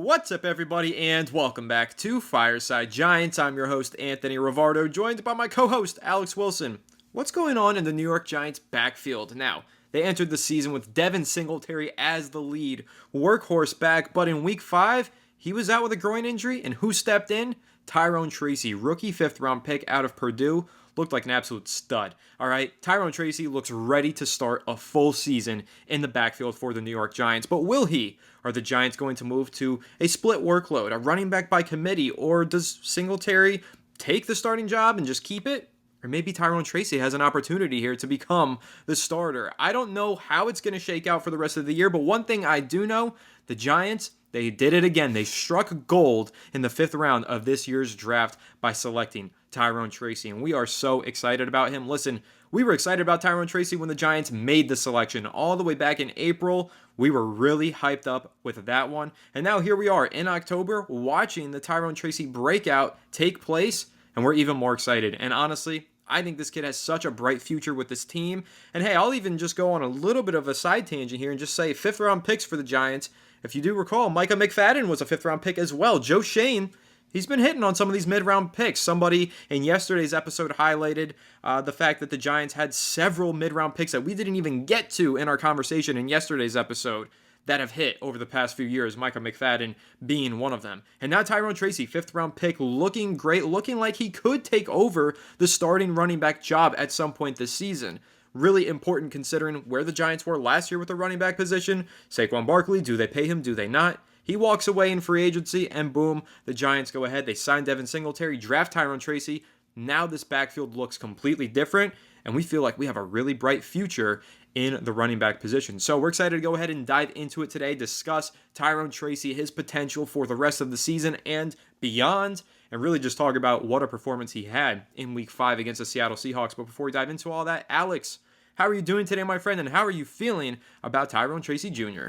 What's up, everybody, and welcome back to Fireside Giants. I'm your host, Anthony Rivardo, joined by my co-host, Alex Wilson. What's going on in the New York Giants backfield? Now, they entered the season with Devin Singletary as the lead workhorse back, but in Week 5, he was out with a groin injury, and who stepped in? Tyrone Tracy, rookie 5th-round pick out of Purdue. Looked like an absolute stud. All right, Tyrone Tracy looks ready to start a full season in the backfield for the New York Giants. But will he? Are the Giants going to move to a split workload, a running back by committee, or does Singletary take the starting job and just keep it? Or maybe Tyrone Tracy has an opportunity here to become the starter. I don't know how it's going to shake out for the rest of the year, but one thing I do know, the Giants, they did it again. They struck gold in the 5th round of this year's draft by selecting Tyrone Tracy, and we are so excited about him. Listen, we were excited about Tyrone Tracy when the Giants made the selection all the way back in April. We were really hyped up with that one, and now here we are in October watching the Tyrone Tracy breakout take place, and we're even more excited. And honestly, I think this kid has such a bright future with this team. And hey, I'll even just go on a little bit of a side tangent here and just say 5th round picks for the Giants. If you do recall, Micah McFadden was a 5th round pick as well. Joe Shane, he's been hitting on some of these mid-round picks. Somebody in yesterday's episode highlighted the fact that the Giants had several mid-round picks that we didn't even get to in our conversation in yesterday's episode that have hit over the past few years, Micah McFadden being one of them. And now Tyrone Tracy, 5th round pick, looking great, looking like he could take over the starting running back job at some point this season. Really important considering where the Giants were last year with the running back position. Saquon Barkley, do they pay him? Do they not? He walks away in free agency, and boom, the Giants go ahead. They sign Devin Singletary, draft Tyrone Tracy. Now this backfield looks completely different, and we feel like we have a really bright future in the running back position. So we're excited to go ahead and dive into it today, discuss Tyrone Tracy, his potential for the rest of the season and beyond, and really just talk about what a performance he had in Week 5 against the Seattle Seahawks. But before we dive into all that, Alex, how are you doing today, my friend, and how are you feeling about Tyrone Tracy Jr.?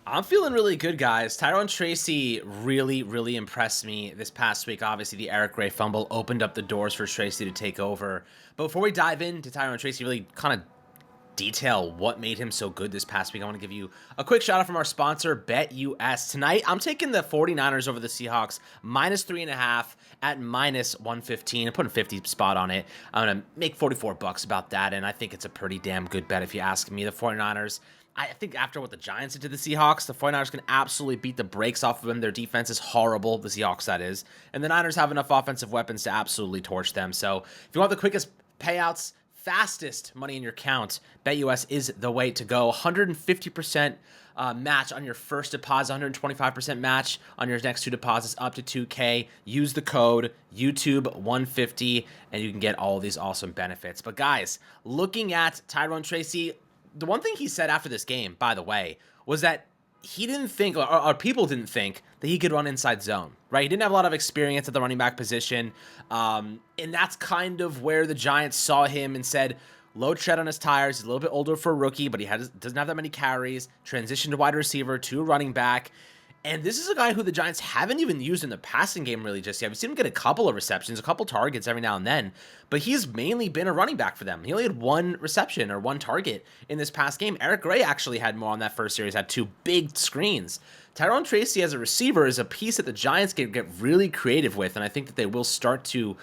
I'm feeling really good, guys. Tyrone Tracy really impressed me this past week. Obviously, the Eric Gray fumble opened up the doors for Tracy to take over. But before we dive into Tyrone Tracy, really kind of detail what made him so good this past week, I want to give you a quick shout out from our sponsor, BetUS. Tonight, I'm taking the 49ers over the Seahawks, -3.5 at -115. I'm putting a 50 spot on it. I'm going to make $44 about that, and I think it's a pretty damn good bet if you ask me. The 49ers, I think after what the Giants did to the Seahawks, the 49ers can absolutely beat the brakes off of them. Their defense is horrible, the Seahawks that is, and the Niners have enough offensive weapons to absolutely torch them. So if you want the quickest payouts, fastest money in your account, BetUS is the way to go. 150% match on your first deposit, 125% match on your next 2 deposits up to $2K. Use the code YouTube150 and you can get all these awesome benefits. But guys, looking at Tyrone Tracy, the one thing he said after this game, by the way, was that he didn't think, or people didn't think, that he could run inside zone, right? He didn't have a lot of experience at the running back position, and that's kind of where the Giants saw him and said, low tread on his tires, he's a little bit older for a rookie, but he doesn't have that many carries, transitioned to wide receiver, to running back. And this is a guy who the Giants haven't even used in the passing game really just yet. We've seen him get a couple of receptions, a couple targets every now and then, but he's mainly been a running back for them. He only had 1 reception or 1 target in this past game. Eric Gray actually had more on that first series, had 2 big screens. Tyrone Tracy as a receiver is a piece that the Giants can get really creative with, and I think that they will start to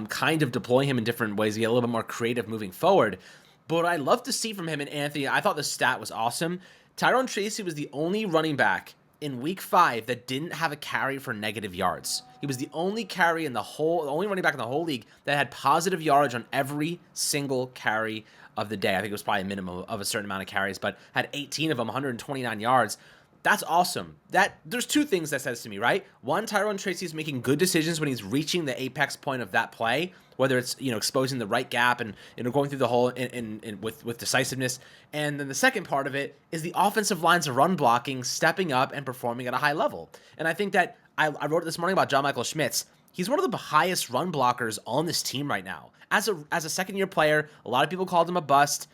kind of deploy him in different ways, get a little bit more creative moving forward. But what I love to see from him, and Anthony, I thought the stat was awesome. Tyrone Tracy was the only running back in Week 5 that didn't have a carry for negative yards. He was the only only running back in the whole league that had positive yardage on every single carry of the day. I think it was probably a minimum of a certain amount of carries, but had 18 of them, 129 yards. That's awesome. There's 2 things that says to me, right? One, Tyrone Tracy is making good decisions when he's reaching the apex point of that play, whether it's exposing the right gap and going through the hole with decisiveness. And then the second part of it is the offensive line's run blocking, stepping up and performing at a high level. And I think that I wrote it this morning about John Michael Schmitz. He's one of the highest run blockers on this team right now. As a second-year player, a lot of people called him a bust.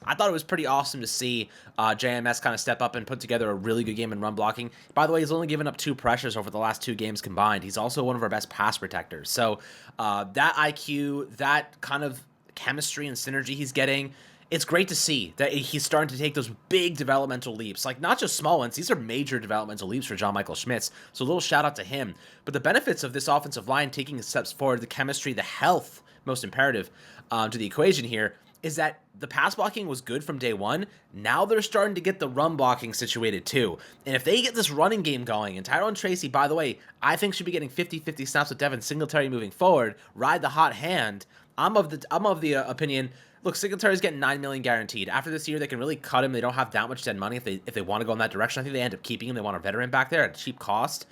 I thought it was pretty awesome to see JMS kind of step up and put together a really good game in run blocking. By the way, he's only given up 2 pressures over the last 2 games combined. He's also one of our best pass protectors. So that IQ, that kind of chemistry and synergy he's getting, it's great to see that he's starting to take those big developmental leaps, like not just small ones. These are major developmental leaps for John Michael Schmitz. So a little shout out to him. But the benefits of this offensive line taking steps forward, the chemistry, the health, most imperative to the equation here, is that the pass blocking was good from day one. Now they're starting to get the run blocking situated too. And if they get this running game going, and Tyrone Tracy, by the way, I think should be getting 50-50 snaps with Devin Singletary moving forward, ride the hot hand. I'm of the opinion. Look, Singletary's getting $9 million guaranteed. After this year, they can really cut him. They don't have that much dead money if they want to go in that direction. I think they end up keeping him. They want a veteran back there at a cheap cost.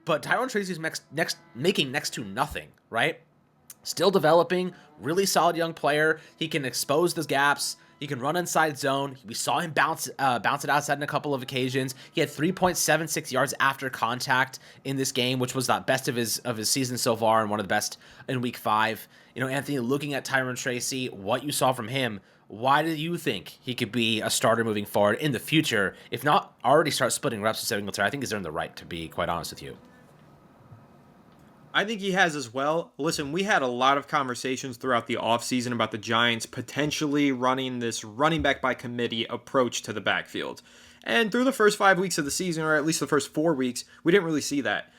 But Tyrone Tracy's making next to nothing, right? Still developing, really solid young player. He can expose the gaps. He can run inside zone. We saw him bounce it outside on a couple of occasions. He had 3.76 yards after contact in this game, which was the best of his season so far and one of the best in week 5. Anthony, looking at Tyrone Tracy, what you saw from him, why do you think he could be a starter moving forward in the future? If not, already start splitting reps with Singletary. I think he's earned the right, to be quite honest with you. I think he has as well. Listen, we had a lot of conversations throughout the offseason about the Giants potentially running this running back by committee approach to the backfield. And through the first 5 weeks of the season, or at least the first 4 weeks, we didn't really see that.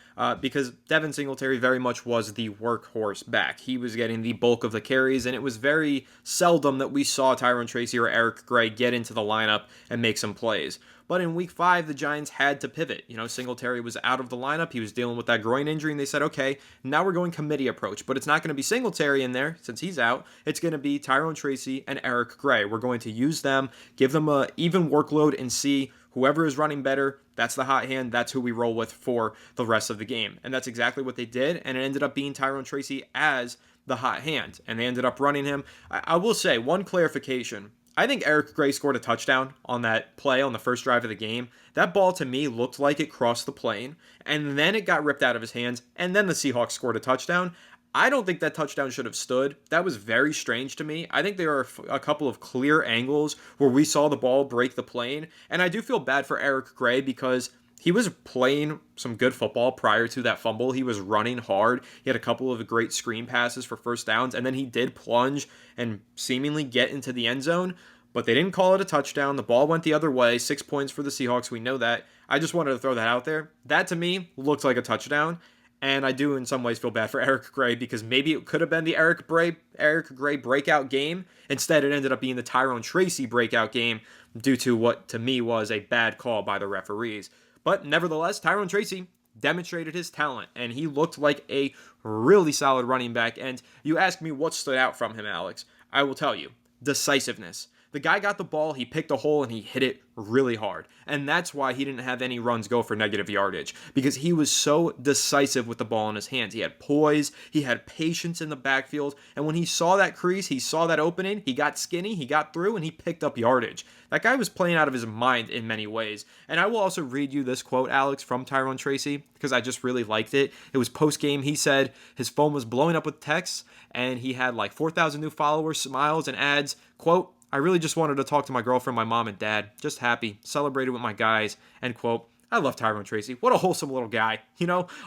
Because Devin Singletary very much was the workhorse back. He was getting the bulk of the carries, and it was very seldom that we saw Tyrone Tracy or Eric Gray get into the lineup and make some plays. But in week 5, the Giants had to pivot. Singletary was out of the lineup. He was dealing with that groin injury, and they said, okay, now we're going committee approach. But it's not going to be Singletary in there since he's out. It's going to be Tyrone Tracy and Eric Gray. We're going to use them, give them an even workload, and see whoever is running better, that's the hot hand. That's who we roll with for the rest of the game. And that's exactly what they did. And it ended up being Tyrone Tracy as the hot hand. And they ended up running him. I will say, one clarification. I think Eric Gray scored a touchdown on that play on the first drive of the game. That ball to me looked like it crossed the plane. And then it got ripped out of his hands. And then the Seahawks scored a touchdown. I don't think that touchdown should have stood. That was very strange to me. I think there are a couple of clear angles where we saw the ball break the plane. And I do feel bad for Eric Gray because he was playing some good football prior to that fumble. He was running hard. He had a couple of great screen passes for first downs. And then he did plunge and seemingly get into the end zone. But they didn't call it a touchdown. The ball went the other way. 6 points for the Seahawks. We know that. I just wanted to throw that out there. That to me looked like a touchdown. And I do in some ways feel bad for Eric Gray because maybe it could have been the Eric Gray breakout game. Instead, it ended up being the Tyrone Tracy breakout game due to what to me was a bad call by the referees. But nevertheless, Tyrone Tracy demonstrated his talent and he looked like a really solid running back. And you ask me what stood out from him, Alex. I will tell you, decisiveness. The guy got the ball, he picked a hole, and he hit it really hard. And that's why he didn't have any runs go for negative yardage, because he was so decisive with the ball in his hands. He had poise, he had patience in the backfield, and when he saw that crease, he saw that opening, he got skinny, he got through, and he picked up yardage. That guy was playing out of his mind in many ways. And I will also read you this quote, Alex, from Tyrone Tracy, because I just really liked it. It was post-game. He said his phone was blowing up with texts, and he had like 4,000 new followers, smiles, and ads. Quote, I really just wanted to talk to my girlfriend, my mom, and dad. Just happy. Celebrated with my guys. End quote. I love Tyrone Tracy. What a wholesome little guy.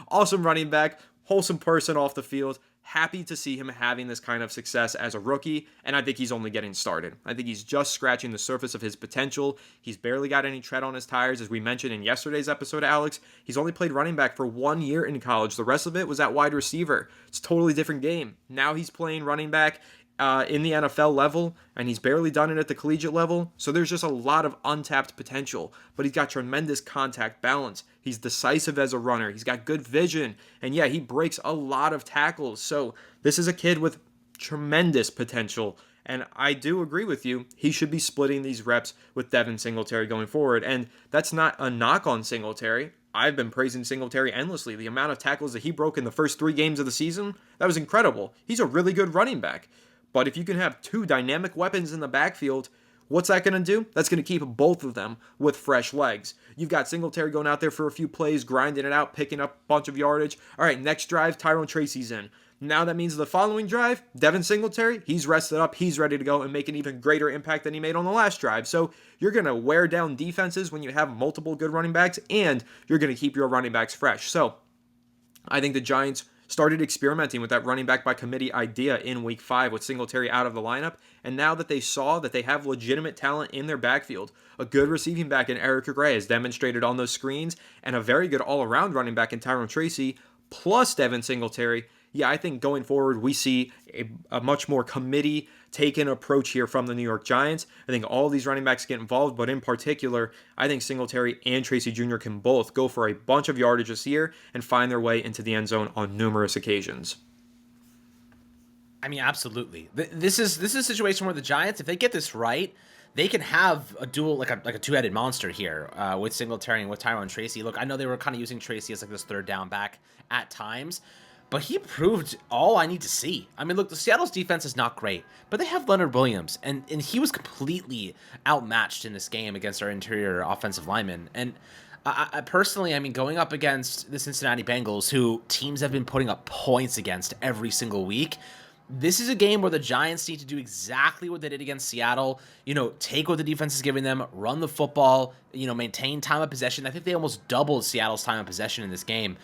Awesome running back. Wholesome person off the field. Happy to see him having this kind of success as a rookie. And I think he's only getting started. I think he's just scratching the surface of his potential. He's barely got any tread on his tires. As we mentioned in yesterday's episode, Alex, he's only played running back for 1 year in college. The rest of it was at wide receiver. It's a totally different game. Now he's playing running back in the NFL level, and he's barely done it at the collegiate level, so there's just a lot of untapped potential, but he's got tremendous contact balance. He's decisive as a runner. He's got good vision, and yeah, he breaks a lot of tackles, so this is a kid with tremendous potential, and I do agree with you. He should be splitting these reps with Devin Singletary going forward, and that's not a knock on Singletary. I've been praising Singletary endlessly. The amount of tackles that he broke in the first 3 games of the season, that was incredible. He's a really good running back. But if you can have 2 dynamic weapons in the backfield, what's that going to do? That's going to keep both of them with fresh legs. You've got Singletary going out there for a few plays, grinding it out, picking up a bunch of yardage. All right, next drive, Tyrone Tracy's in. Now that means the following drive, Devin Singletary, he's rested up, he's ready to go and make an even greater impact than he made on the last drive. So you're going to wear down defenses when you have multiple good running backs, and you're going to keep your running backs fresh. So I think the Giants started experimenting with that running back by committee idea in week 5 with Singletary out of the lineup. And now that they saw that they have legitimate talent in their backfield, a good receiving back in Eric Gray has demonstrated on those screens, and a very good all-around running back in Tyrone Tracy, plus Devin Singletary, yeah, I think going forward we see a much more committee taken approach here from the New York Giants. I think all these running backs get involved, but in particular, I think Singletary and Tracy Jr. can both go for a bunch of yardage this year and find their way into the end zone on numerous occasions. I mean, absolutely. This is a situation where the Giants, if they get this right, they can have a dual, like a two-headed monster here with Singletary and with Tyrone Tracy. Look, I know they were kind of using Tracy as like this third down back at times, but he proved all I need to see. I mean, look, the Seattle's defense is not great, but they have Leonard Williams, and he was completely outmatched in this game against our interior offensive linemen. And I personally, I mean, going up against the Cincinnati Bengals, who teams have been putting up points against every single week, this is a game where the Giants need to do exactly what they did against Seattle. Take what the defense is giving them, run the football, maintain time of possession. I think they almost doubled Seattle's time of possession in this game.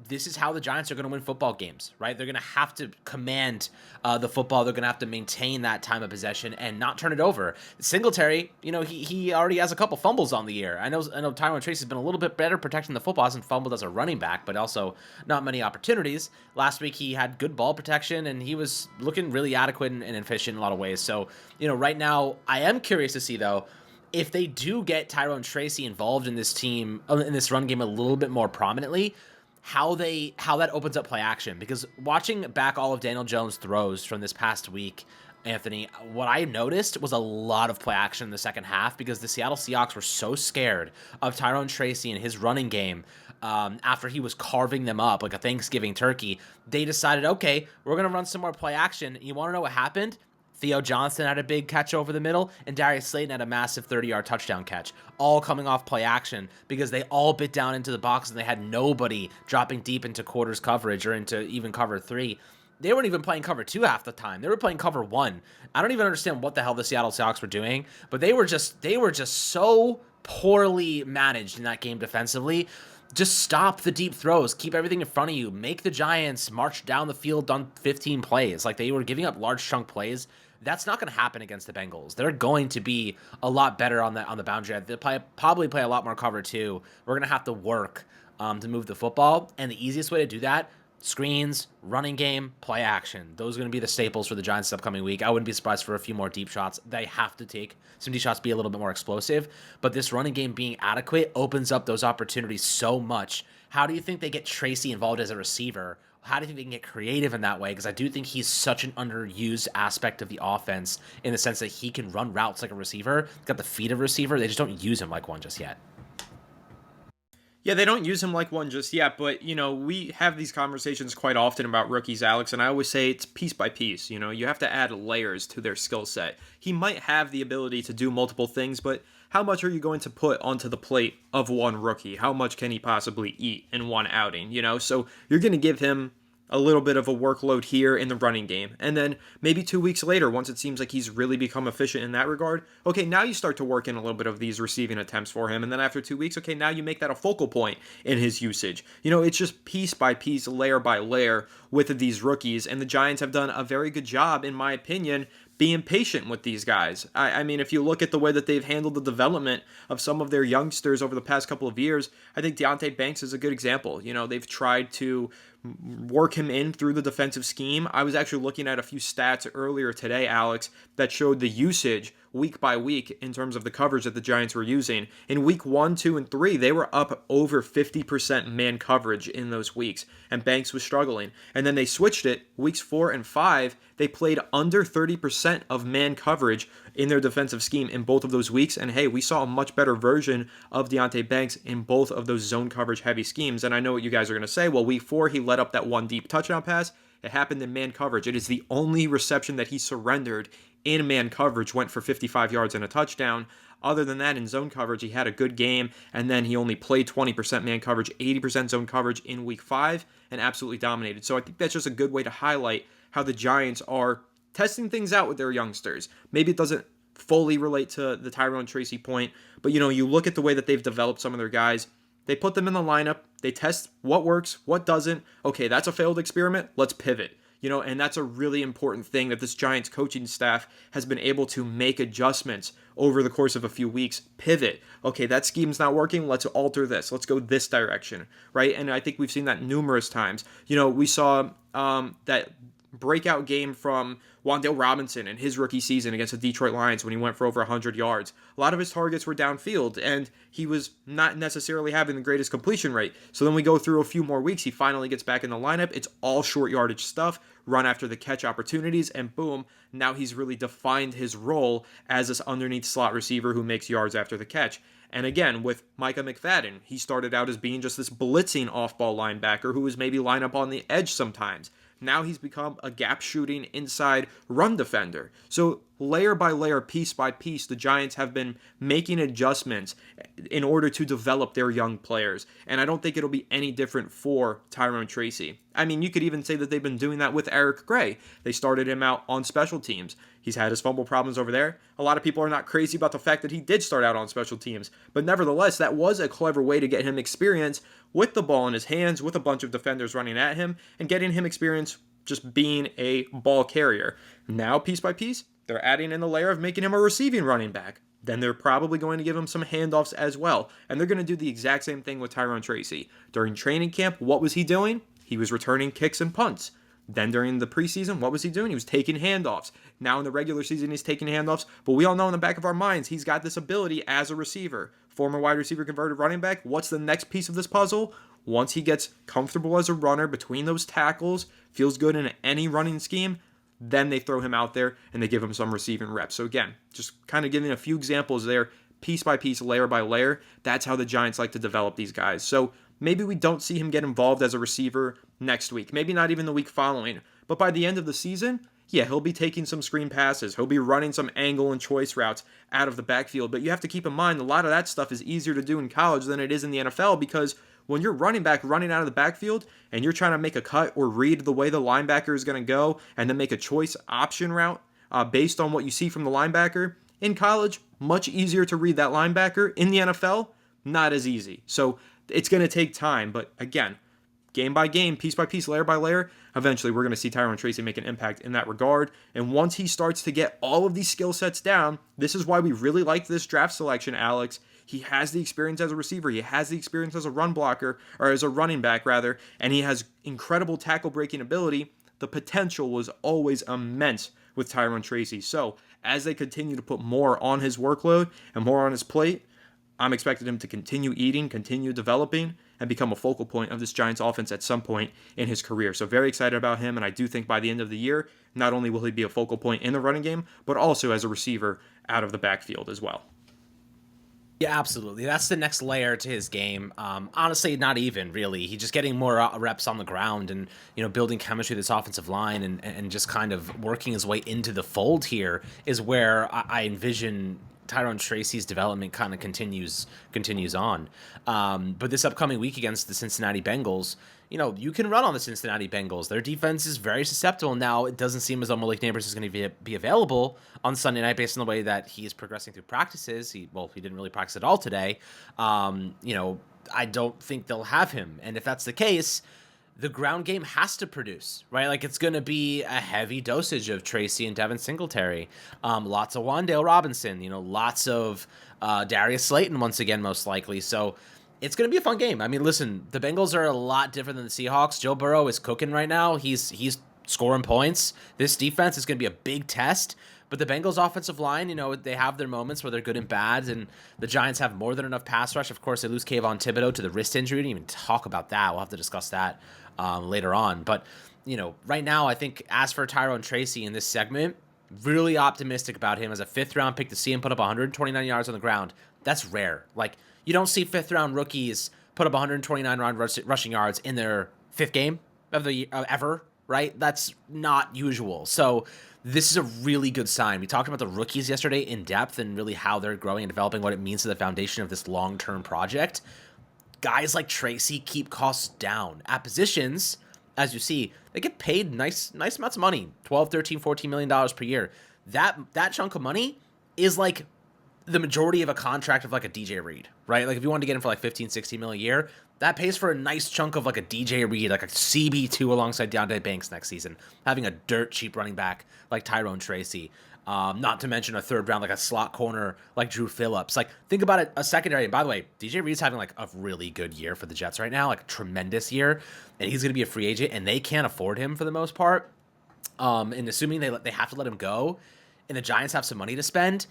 This is how the Giants are going to win football games, right? They're going to have to command the football. They're going to have to maintain that time of possession and not turn it over. Singletary, he already has a couple fumbles on the year. I know Tyrone Tracy has been a little bit better protecting the football, hasn't fumbled as a running back, but also not many opportunities. Last week he had good ball protection and he was looking really adequate and efficient in a lot of ways. So, right now I am curious to see though, if they do get Tyrone Tracy involved in this team, in this run game a little bit more prominently, how that opens up play action. Because watching back all of Daniel Jones' throws from this past week, Anthony, what I noticed was a lot of play action in the second half because the Seattle Seahawks were so scared of Tyrone Tracy and his running game after he was carving them up like a Thanksgiving turkey. They decided, okay, we're going to run some more play action. You want to know what happened? Theo Johnson had a big catch over the middle, and Darius Slayton had a massive 30-yard touchdown catch, all coming off play action because they all bit down into the box and they had nobody dropping deep into quarters coverage or into even cover 3. They weren't even playing cover 2 half the time. They were playing cover 1. I don't even understand what the hell the Seattle Seahawks were doing, but they were just so poorly managed in that game defensively. Just stop the deep throws. Keep everything in front of you. Make the Giants march down the field on 15 plays. Like, they were giving up large chunk plays. That's not going to happen against the Bengals. They're going to be a lot better on the boundary. They'll probably play a lot more cover 2. We're going to have to work to move the football. And the easiest way to do that, screens, running game, play action. Those are going to be the staples for the Giants this upcoming week. I wouldn't be surprised for a few more deep shots. They have to take some deep shots, be a little bit more explosive. But this running game being adequate opens up those opportunities so much. How do you think they get Tracy involved as a receiver? How do you think they can get creative in that way? Because I do think he's such an underused aspect of the offense in the sense that he can run routes like a receiver. He's got the feet of a receiver. They just don't use him like one just yet. Yeah, they don't use him like one just yet, but, we have these conversations quite often about rookies, Alex, and I always say it's piece by piece. You have to add layers to their skill set. He might have the ability to do multiple things, but how much are you going to put onto the plate of one rookie? How much can he possibly eat in one outing, So you're going to give him a little bit of a workload here in the running game. And then maybe 2 weeks later, once it seems like he's really become efficient in that regard, okay, now you start to work in a little bit of these receiving attempts for him. And then after 2 weeks, okay, now you make that a focal point in his usage. It's just piece by piece, layer by layer with these rookies. And the Giants have done a very good job, in my opinion, being patient with these guys. I mean, if you look at the way that they've handled the development of some of their youngsters over the past couple of years, I think Deonte Banks is a good example. They've tried to work him in through the defensive scheme. I was actually looking at a few stats earlier today, Alex, that showed the usage week by week in terms of the coverage that the Giants were using. In week 1, 2, and 3, they were up over 50% man coverage in those weeks, and Banks was struggling. And then they switched it. Weeks 4 and 5, they played under 30% of man coverage in their defensive scheme in both of those weeks. And hey, we saw a much better version of Deonte Banks in both of those zone coverage heavy schemes. And I know what you guys are going to say. Well, week 4, he let up that one deep touchdown pass. It happened in man coverage. It is the only reception that he surrendered in man coverage, went for 55 yards and a touchdown. Other than that, in zone coverage, he had a good game, and then he only played 20% man coverage, 80% zone coverage in week 5, and absolutely dominated. So I think that's just a good way to highlight how the Giants are testing things out with their youngsters. Maybe it doesn't fully relate to the Tyrone Tracy point, but you look at the way that they've developed some of their guys. They put them in the lineup. They test what works, what doesn't. Okay, that's a failed experiment. Let's pivot. And that's a really important thing that this Giants coaching staff has been able to make adjustments over the course of a few weeks. Pivot. Okay, that scheme's not working. Let's alter this. Let's go this direction, right? And I think we've seen that numerous times. We saw that breakout game from Wan'Dale Robinson in his rookie season against the Detroit Lions when he went for over 100 yards. A lot of his targets were downfield, and he was not necessarily having the greatest completion rate. So then we go through a few more weeks. He finally gets back in the lineup. It's all short yardage stuff, run after the catch opportunities, and boom, now he's really defined his role as this underneath slot receiver who makes yards after the catch. And again, with Micah McFadden, he started out as being just this blitzing off-ball linebacker who was maybe line up on the edge sometimes. Now he's become a gap shooting inside run defender. So layer by layer, piece by piece, the Giants have been making adjustments in order to develop their young players. And I don't think it'll be any different for Tyrone Tracy. I mean, you could even say that they've been doing that with Eric Gray. They started him out on special teams. He's had his fumble problems over there. A lot of people are not crazy about the fact that he did start out on special teams. But nevertheless, that was a clever way to get him experience with the ball in his hands, with a bunch of defenders running at him, and getting him experience just being a ball carrier. Now, piece by piece, they're adding in the layer of making him a receiving running back. Then they're probably going to give him some handoffs as well. And they're going to do the exact same thing with Tyrone Tracy. During training camp, what was he doing? He was returning kicks and punts. Then during the preseason, what was he doing? He was taking handoffs. Now in the regular season, he's taking handoffs. But we all know in the back of our minds, he's got this ability as a receiver. Former wide receiver converted running back. What's the next piece of this puzzle? Once he gets comfortable as a runner between those tackles, feels good in any running scheme, then they throw him out there and they give him some receiving reps. So again, just kind of giving a few examples there, piece by piece, layer by layer. That's how the Giants like to develop these guys. So maybe we don't see him get involved as a receiver next week, maybe not even the week following. But by the end of the season, yeah, he'll be taking some screen passes. He'll be running some angle and choice routes out of the backfield. But you have to keep in mind, a lot of that stuff is easier to do in college than it is in the NFL, because when you're running back running out of the backfield and you're trying to make a cut or read the way the linebacker is going to go and then make a choice option route based on what you see from the linebacker, in college, much easier to read that linebacker. In the NFL, not as easy. So it's going to take time. But again, game by game, piece by piece, layer by layer, eventually we're going to see Tyrone Tracy make an impact in that regard. And once he starts to get all of these skill sets down, this is why we really liked this draft selection, Alex. He has the experience as a receiver. He has the experience as a run blocker, or as a running back, rather, and he has incredible tackle breaking ability. The potential was always immense with Tyrone Tracy. So as they continue to put more on his workload and more on his plate, I'm expecting him to continue eating, continue developing, and become a focal point of this Giants offense at some point in his career. So very excited about him, and I do think by the end of the year, not only will he be a focal point in the running game, but also as a receiver out of the backfield as well. Yeah, absolutely. That's the next layer to his game. Honestly, not even really. He's just getting more reps on the ground and, building chemistry with this offensive line and just kind of working his way into the fold here is where I envision Tyrone Tracy's development kind of continues on. But this upcoming week against the Cincinnati Bengals, you can run on the Cincinnati Bengals. Their defense is very susceptible. Now, it doesn't seem as though Malik Neighbors is going to be available on Sunday night based on the way that he is progressing through practices. He didn't really practice at all today. I don't think they'll have him. And if that's the case, the ground game has to produce, right? Like, it's going to be a heavy dosage of Tracy and Devin Singletary. Lots of Wan'Dale Robinson, lots of Darius Slayton once again, most likely. So it's going to be a fun game. I mean, listen, the Bengals are a lot different than the Seahawks. Joe Burrow is cooking right now. He's scoring points. This defense is going to be a big test. But the Bengals offensive line, they have their moments where they're good and bad, and the Giants have more than enough pass rush. Of course, they lose Kayvon Thibodeau to the wrist injury. We didn't even talk about that. We'll have to discuss that later on. But, right now, I think as for Tyrone Tracy in this segment, really optimistic about him as a fifth-round pick to see him put up 129 yards on the ground. That's rare. Like, you don't see fifth-round rookies put up 129 rushing yards in their fifth game of the year, ever, right? That's not usual. So this is a really good sign. We talked about the rookies yesterday in depth and really how they're growing and developing, what it means to the foundation of this long-term project. Guys like Tracy keep costs down. At positions, as you see, they get paid nice amounts of money, $12, $13, $14 million per year. That chunk of money is like the majority of a contract of like a DJ Reed, right? Like if you wanted to get him for like 15, 16 mil a year, that pays for a nice chunk of like a DJ Reed, like a CB2 alongside Deontay Banks next season, having a dirt cheap running back like Tyrone Tracy. Not to mention a third round, like a slot corner like Drew Phillips. Like think about it, a secondary. And by the way, DJ Reed's having like a really good year for the Jets right now, like a tremendous year. And he's going to be a free agent and they can't afford him for the most part. And assuming they have to let him go and the Giants have some money to spend,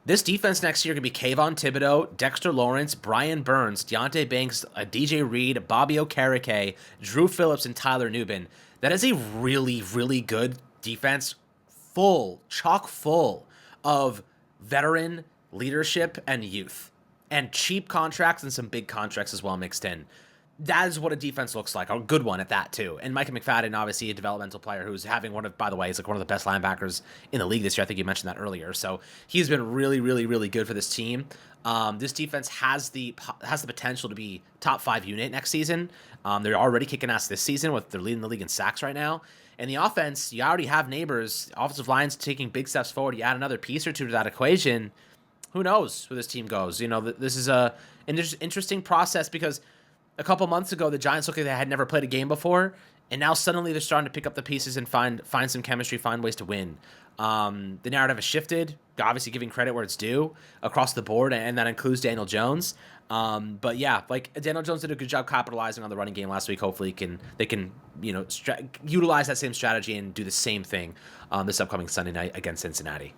this defense next year could be Kayvon Thibodeau, Dexter Lawrence, Brian Burns, Deontay Banks, DJ Reed, Bobby Okereke, Drew Phillips, and Tyler Nubin. That is a really, really good defense, chock full of veteran leadership and youth, and cheap contracts and some big contracts as well mixed in. That is what a defense looks like, a good one at that too. And Micah McFadden, obviously a developmental player who's having by the way, he's like one of the best linebackers in the league this year. I think you mentioned that earlier. So he's been really, really, really good for this team. This defense has the potential to be top 5 unit next season. They're already kicking ass this season they're leading the league in sacks right now. And the offense, you already have Neighbors, offensive line's taking big steps forward. You add another piece or two to that equation. Who knows where this team goes? You know, this is an interesting process because a couple months ago, the Giants looked like they had never played a game before, and now suddenly they're starting to pick up the pieces and find some chemistry, find ways to win. The narrative has shifted, obviously giving credit where it's due across the board, and that includes Daniel Jones. But yeah, like Daniel Jones did a good job capitalizing on the running game last week. Hopefully they can utilize that same strategy and do the same thing this upcoming Sunday night against Cincinnati.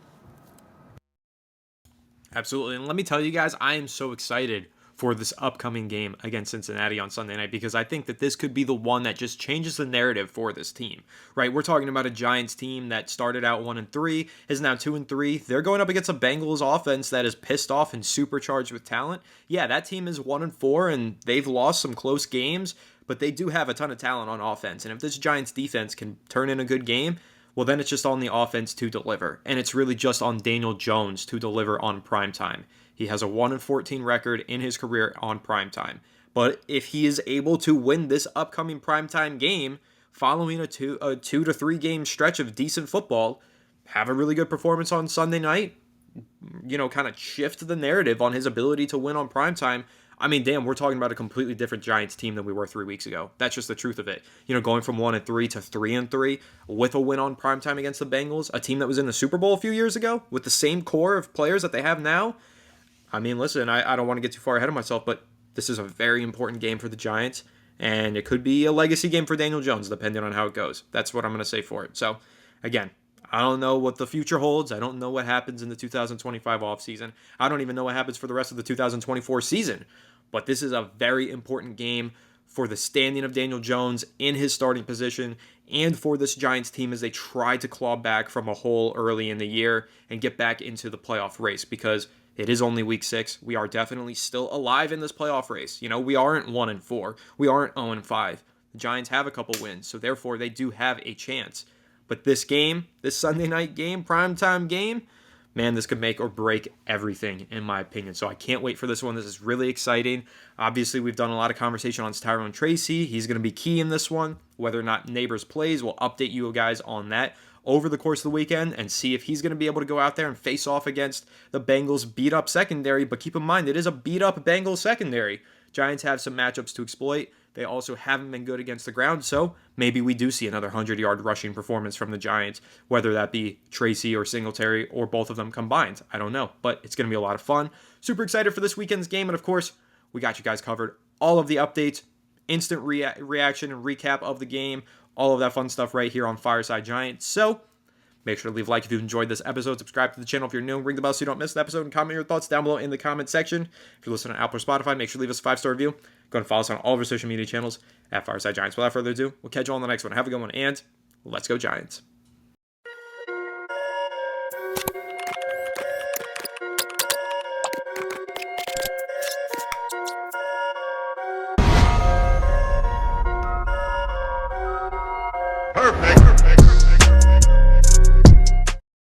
Absolutely. And let me tell you guys, I am so excited for this upcoming game against Cincinnati on Sunday night, because I think that this could be the one that just changes the narrative for this team, right? We're talking about a Giants team that started out 1-3, is now 2-3. They're going up against a Bengals offense that is pissed off and supercharged with talent. Yeah, that team is 1-4 and they've lost some close games, but they do have a ton of talent on offense. And if this Giants defense can turn in a good game, well, then it's just on the offense to deliver. And it's really just on Daniel Jones to deliver on primetime. He has a 1-14 record in his career on primetime. But if he is able to win this upcoming primetime game, following a 2 to 3 game stretch of decent football, have a really good performance on Sunday night, kind of shift the narrative on his ability to win on primetime, I mean, damn, we're talking about a completely different Giants team than we were 3 weeks ago. That's just the truth of it. Going from 1-3 to 3-3 with a win on primetime against the Bengals, a team that was in the Super Bowl a few years ago with the same core of players that they have now. I mean, listen, I don't want to get too far ahead of myself, but this is a very important game for the Giants, and it could be a legacy game for Daniel Jones, depending on how it goes. That's what I'm going to say for it. So, again, I don't know what the future holds. I don't know what happens in the 2025 offseason. I don't even know what happens for the rest of the 2024 season. But this is a very important game for the standing of Daniel Jones in his starting position and for this Giants team as they try to claw back from a hole early in the year and get back into the playoff race, because it is only week 6. We are definitely still alive in this playoff race. We aren't 1-4. We aren't 0-5. The Giants have a couple wins, so therefore they do have a chance. But this game, this Sunday night game, primetime game, man, this could make or break everything, in my opinion. So I can't wait for this one. This is really exciting. Obviously, we've done a lot of conversation on Tyrone Tracy. He's going to be key in this one. Whether or not Neighbors plays, we'll update you guys on that over the course of the weekend and see if he's going to be able to go out there and face off against the Bengals' beat-up secondary. But keep in mind, it is a beat-up Bengals secondary. Giants have some matchups to exploit. They also haven't been good against the ground, so maybe we do see another 100-yard rushing performance from the Giants, whether that be Tracy or Singletary or both of them combined. I don't know, but it's going to be a lot of fun. Super excited for this weekend's game, and of course, we got you guys covered. All of the updates, instant reaction and recap of the game, all of that fun stuff right here on Fireside Giants. So make sure to leave a like if you enjoyed this episode. Subscribe to the channel if you're new. Ring the bell so you don't miss the episode. And comment your thoughts down below in the comment section. If you're listening on Apple or Spotify, make sure to leave us a 5-star review. Go and follow us on all of our social media channels at Fireside Giants. Without further ado, we'll catch you all on the next one. Have a good one, and let's go Giants. Perfect.